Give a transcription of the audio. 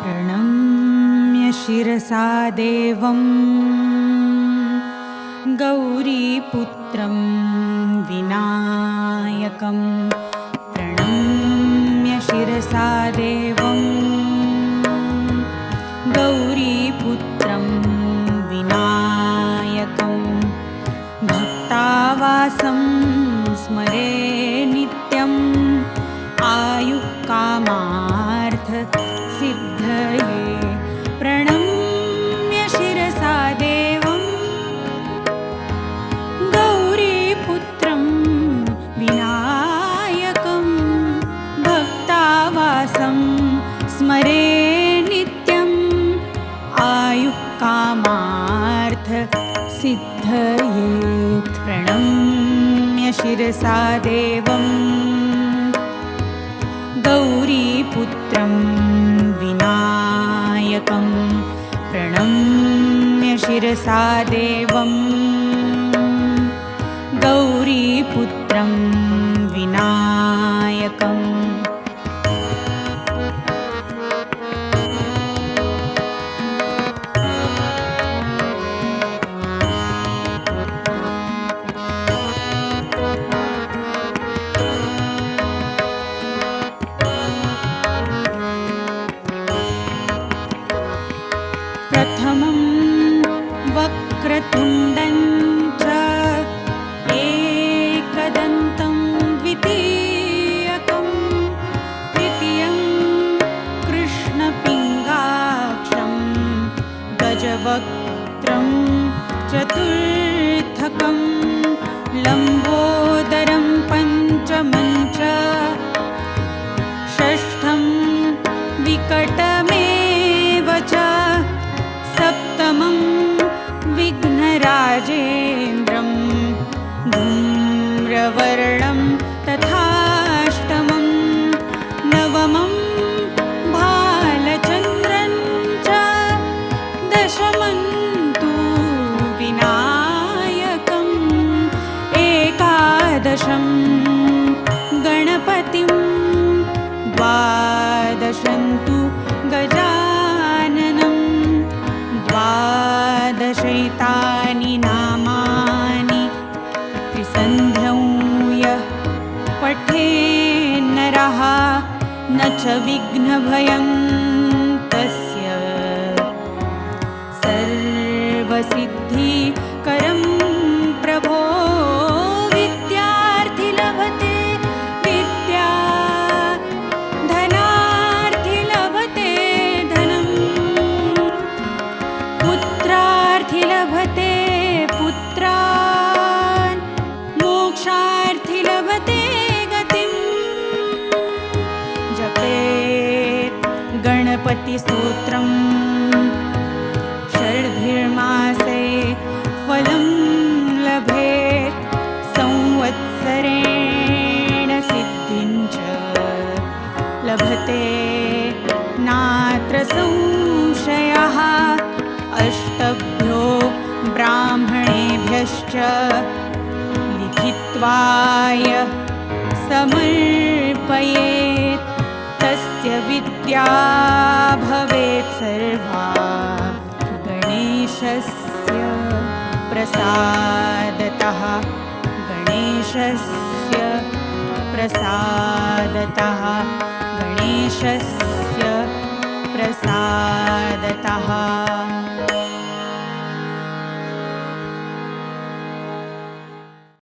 प्रणम्य शिरसा देवं गौरीपुत्रं विनायकं प्रणम्य शिरसा देवं गौरीपुत्रं विनायकं भक्तावासं स्मरे नित्यम् आयुः कामार्थ सिद्धये प्रणम्य शिरसा देवं गौरीपुत्रं विनायकं भक्तावासं स्मरे नित्यम् आयुः कामार्थ सिद्धये प्रणम्य शिरसा देवं गौरीपुत्रं विनायकं प्रणम्य शिरसा देवं गौरीपुत्रं विनायकम् प्रथमं वक्रतुण्डं च एकदन्तं द्वितीयकं तृतीयं कृष्णपिङ्गाक्षं गजवक्त्रं चतुर्थकं लम्बोदरं पञ्चमं च षष्ठं विकटमेव च सप्तमं विघ्नराजेन्द्रं धूम्रवर्णं तथाष्टमं नवमं भालचन्द्रं च दशमं तु विनायकम् एकादशं गणपतिं द्वादशं तु गजाननं द्वादशैतानि नामानि त्रिसन्ध्यं यः पठेन्नरः न च विघ्नभयं तस्य सर्वसिद्धिकरं प्रभो विद्यार्थी लभते विद्या धनार्थी लभते धनम् पुत्रार्थी लभते पुत्रान् मोक्षार्थी लभते गतिम् जपेत् गणपतिस्तोत्रम् षड्भिर्मासे फलं लभेत् संवत्सरेण सिद्धिं च लभते नात्र संशयः अष्टभ्यो ब्राह्मणेभ्यश्च लिखित्वाय समर्पयेत् तस्य विद्या भवेत् सर्वा गणेशस्य प्रसादतः गणेशस्य प्रसादतः गणेशस्य प्रसादतः